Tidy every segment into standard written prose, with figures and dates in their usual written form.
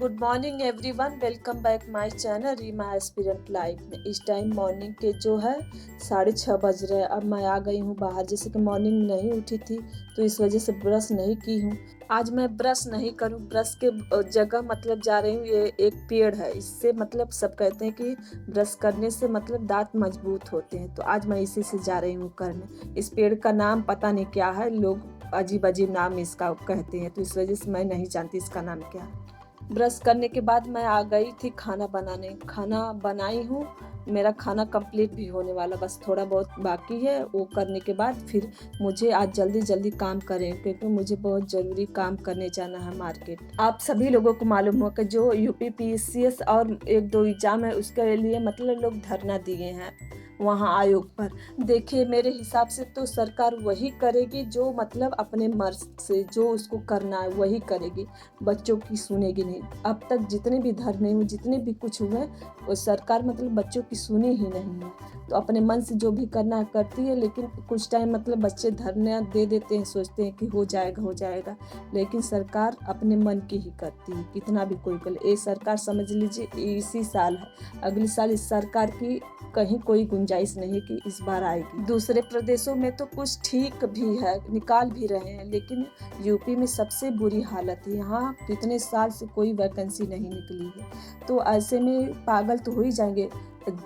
Good morning everyone, welcome back my channel Reema aspirant life में। इस time morning के जो है 6:30 बज रहे हैं। अब मैं आ गई हूँ बाहर, जैसे कि मॉर्निंग में नहीं उठी थी तो इस वजह से ब्रश नहीं की हूँ। आज मैं ब्रश नहीं करूँ, ब्रश के जगह मतलब जा रही हूँ। ये एक पेड़ है, इससे मतलब सब कहते हैं कि ब्रश करने से मतलब दांत मजबूत होते हैं, तो आज मैं इसी से जा रही हूँ करने। इस पेड़ का नाम पता नहीं क्या है, लोग अजीब अजीब नाम इसका कहते हैं, तो इस वजह से मैं नहीं जानती इसका नाम क्या है। ब्रश करने के बाद मैं आ गई थी खाना बनाने। खाना बनाई हूँ, मेरा खाना कंप्लीट भी होने वाला, बस थोड़ा बहुत बाकी है। वो करने के बाद फिर मुझे आज जल्दी जल्दी काम करें, क्योंकि मुझे बहुत ज़रूरी काम करने जाना है मार्केट। आप सभी लोगों को मालूम हो कि जो यूपी पीसीएस और एक दो एग्ज़ाम है, उसके लिए मतलब लोग धरना दिए हैं वहाँ आयोग पर। देखिए, मेरे हिसाब से तो सरकार वही करेगी जो मतलब अपने मर्ज से जो उसको करना है वही करेगी, बच्चों की सुनेगी नहीं। अब तक जितने भी धरने हुए, जितने भी कुछ हुए, वो सरकार मतलब बच्चों की सुनी ही नहीं है। तो अपने मन से जो भी करना है करती है, लेकिन कुछ टाइम मतलब बच्चे धरने दे देते हैं, सोचते हैं कि हो जाएगा, लेकिन सरकार अपने मन की ही करती है, कितना भी कोई करे। ये सरकार समझ लीजिए इसी साल है, अगले साल इस सरकार की कहीं कोई गुंजाइश नहीं कि इस बार आएगी। दूसरे प्रदेशों में तो कुछ ठीक भी है, निकाल भी रहे हैं, लेकिन यूपी में सबसे बुरी हालत है। यहाँ कितने साल से कोई वैकेंसी नहीं निकली है, तो ऐसे में पागल तो हो ही जाएंगे।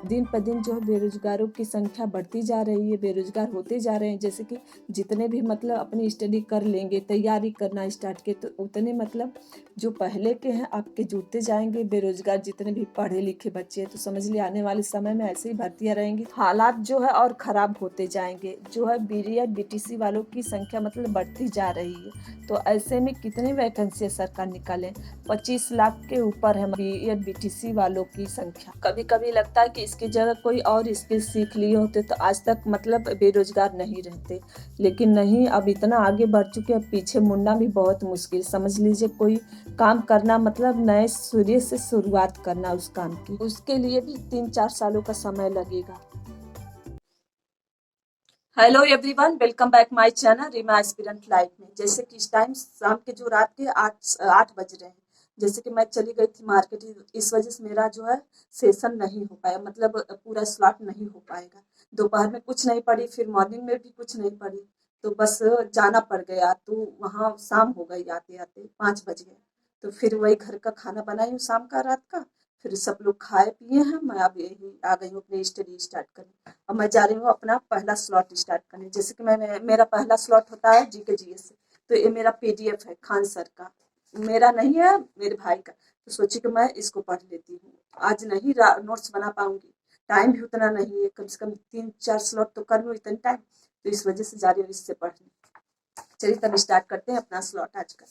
दिन पर दिन जो है बेरोजगारों की संख्या बढ़ती जा रही है, बेरोजगार होते जा रहे हैं। जैसे कि जितने भी मतलब अपनी स्टडी कर लेंगे, तैयारी करना स्टार्ट किए, तो उतने मतलब जो पहले के हैं आपके जुड़ते जाएंगे बेरोजगार, जितने भी पढ़े लिखे बच्चे हैं। तो समझ लिए आने वाले समय में ऐसे ही भर्तियां रहेंगी, हालात जो है और ख़राब होते जाएंगे। जो है बीडीएस बीटीसी वालों की संख्या मतलब बढ़ती जा रही है, तो ऐसे में कितनी वैकेंसी सरकार निकाले? 25 लाख के ऊपर है बीएड बीटीसी वालों की संख्या। कभी कभी लगता है कि इसकी जगह कोई और स्किल सीख लिए होते तो आज तक मतलब बेरोजगार नहीं रहते, लेकिन नहीं, अब इतना आगे बढ़ चुके हैं, पीछे मुड़ना भी बहुत मुश्किल। समझ लीजिए कोई काम करना मतलब नए सूर्य से शुरुआत करना उस काम की, उसके लिए भी 3-4 सालों का समय लगेगा। Hello everyone, welcome back my channel Reema aspirant life में। जैसे कि इस टाइम शाम के जो रात के 8 बज रहे हैं। जैसे कि मैं चली गई थी मार्केट, इस वजह से मेरा जो है सेशन नहीं हो पाया, मतलब पूरा स्लॉट नहीं हो पाएगा। दोपहर में कुछ नहीं पड़ी, फिर मॉर्निंग में भी कुछ नहीं पड़ी, तो बस जाना पड़ गया। तो वहाँ शाम हो गई, आते आते 5 बज गए। तो फिर वही घर का खाना बनाई हूँ शाम का, रात का। फिर सब लोग खाए पिए हैं, मैं अब यही आ गई हूँ अपनी स्टडी स्टार्ट करने। अब मैं जा रही हूँ अपना पहला स्लॉट स्टार्ट करने। जैसे कि मेरा पहला स्लॉट होता है जीके जीएस से, तो ये मेरा पीडीएफ है खान सर का, मेरा नहीं है, मेरे भाई का। तो सोची कि मैं इसको पढ़ लेती हूँ। आज नहीं नोट्स बना पाऊंगी, टाइम भी उतना नहीं है, कम से कम 3-4 स्लॉट तो कर लूँ इतने टाइम, तो इस वजह से जा रही हूँ इससे पढ़ने। चलिए तब स्टार्ट करते हैं अपना स्लॉट आज का।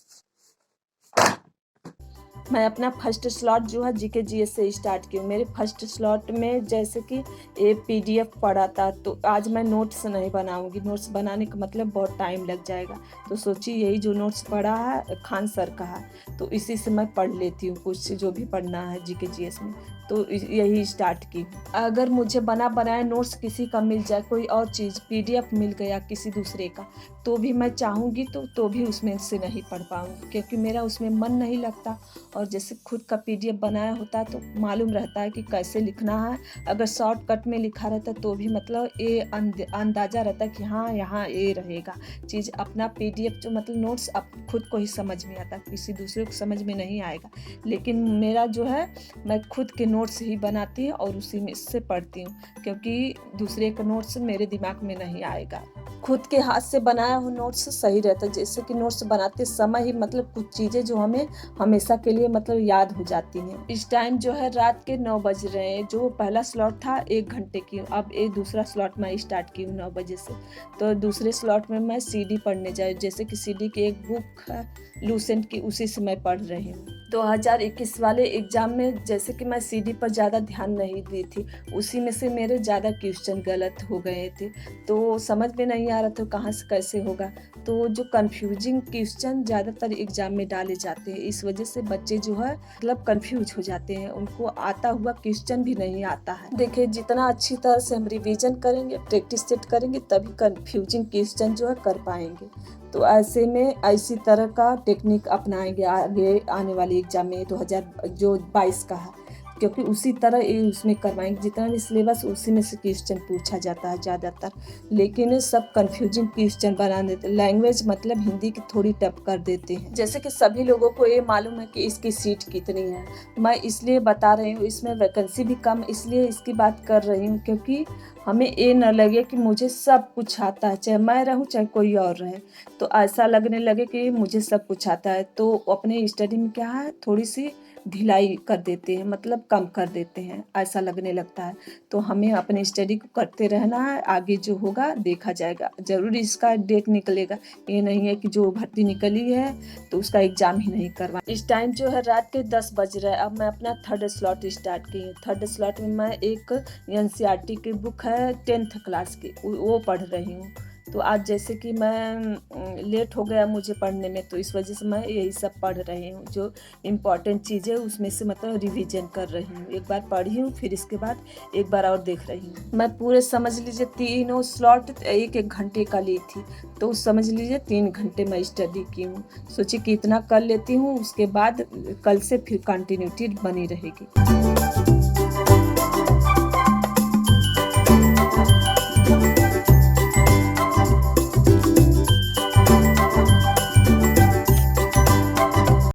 मैं अपना फर्स्ट स्लॉट जो है जीके जीएस से स्टार्ट की हूँ। मेरे फर्स्ट स्लॉट में जैसे कि ये पीडीएफ पढ़ा था, तो आज मैं नोट्स नहीं बनाऊंगी, नोट्स बनाने का मतलब बहुत टाइम लग जाएगा। तो सोची यही जो नोट्स पढ़ा है खान सर का है, तो इसी से मैं पढ़ लेती हूँ कुछ जो भी पढ़ना है जीके जीएस में, तो यही स्टार्ट की। अगर मुझे बना बनाया नोट्स किसी का मिल जाए, कोई और चीज़ पीडीएफ मिल गया किसी दूसरे का, तो भी मैं चाहूँगी तो भी उसमें से नहीं पढ़ पाऊँगी, क्योंकि मेरा उसमें मन नहीं लगता। और जैसे खुद का पीडीएफ बनाया होता है तो मालूम रहता है कि कैसे लिखना है। अगर शॉर्टकट में लिखा रहता तो भी मतलब ये अंदाज़ा रहता है कि हाँ यहाँ ये रहेगा चीज़। अपना पीडीएफ जो मतलब नोट्स आप खुद को ही समझ में आता, किसी दूसरे को समझ में नहीं आएगा। लेकिन मेरा जो है मैं खुद के नोट्स ही बनाती हूँ और उसी में से पढ़ती हूँ, क्योंकि दूसरे का नोट्स मेरे दिमाग में नहीं आएगा। खुद के हाथ से बनाया हुआ नोट्स सही रहता है। जैसे कि नोट्स बनाते समय ही मतलब कुछ चीज़ें जो हमें हमेशा के लिए मतलब याद हो जाती हैं। इस टाइम जो है रात के 9 बज रहे हैं। जो पहला स्लॉट था 1 घंटे की, अब एक दूसरा स्लॉट मैं स्टार्ट की हूँ 9 बजे से। तो दूसरे स्लॉट में मैं सीडी पढ़ने जाए, जैसे कि सीडी की एक बुक है लूसेंट की, उसी से मैं पढ़ रही हूँ। 2021 वाले एग्ज़ाम में जैसे कि मैं सीडी पर ज़्यादा ध्यान नहीं दी थी, उसी में से मेरे ज़्यादा क्वेश्चन गलत हो गए थे, तो समझ में नहीं आ रहा था कहाँ से कैसे होगा। तो जो कन्फ्यूजिंग क्वेश्चन ज़्यादातर एग्ज़ाम में डाले जाते हैं, इस वजह से बच्चे जो है मतलब कन्फ्यूज हो जाते हैं, उनको आता हुआ क्वेश्चन भी नहीं आता है। देखिए जितना अच्छी तरह से हम रिवीजन करेंगे, प्रैक्टिस सेट करेंगे, तभी कन्फ्यूजिंग क्वेश्चन जो है कर पाएंगे। तो ऐसे में इसी तरह का टेक्निक अपनाएंगे आगे आने वाले एग्जाम में 2022 का है, क्योंकि उसी तरह ये उसमें करवाएंगे, जितना भी सिलेबस उसी में से क्वेश्चन पूछा जाता है ज़्यादातर, लेकिन सब कंफ्यूजिंग क्वेश्चन बना देते हैं। लैंग्वेज मतलब हिंदी की थोड़ी टफ कर देते हैं। जैसे कि सभी लोगों को ये मालूम है कि इसकी सीट कितनी है, मैं इसलिए बता रही हूँ, इसमें वैकेंसी भी कम, इसलिए इसकी बात कर रही हूँ, क्योंकि हमें ये न लगे कि मुझे सब कुछ आता है, चाहे मैं रहूँ चाहे कोई और रहे, तो ऐसा लगने लगे कि मुझे सब कुछ आता है, तो अपने स्टडी में क्या है थोड़ी सी ढिलाई कर देते हैं, मतलब कम कर देते हैं, ऐसा लगने लगता है। तो हमें अपनी स्टडी को करते रहना है, आगे जो होगा देखा जाएगा, ज़रूर इसका डेट निकलेगा, ये नहीं है कि जो भर्ती निकली है तो उसका एग्ज़ाम ही नहीं करवा। इस टाइम जो है रात के 10 बज रहे हैं, अब मैं अपना थर्ड स्लॉट स्टार्ट की हूँ। थर्ड स्लॉट में मैं एक NCERT की बुक है 10th क्लास की, वो पढ़ रही हूँ। तो आज जैसे कि मैं लेट हो गया मुझे पढ़ने में, तो इस वजह से मैं यही सब पढ़ रही हूँ, जो इम्पॉर्टेंट चीज़ें उसमें से मतलब रिवीजन कर रही हूँ। एक बार पढ़ी हूँ, फिर इसके बाद एक बार और देख रही हूँ। मैं पूरे समझ लीजिए 3 स्लॉट 1-1 घंटे का ली थी, तो समझ लीजिए 3 घंटे मैं स्टडी की हूँ। सोचिए कि इतना कर लेती हूँ, उसके बाद कल से फिर कंटिन्यूटी बनी रहेगी।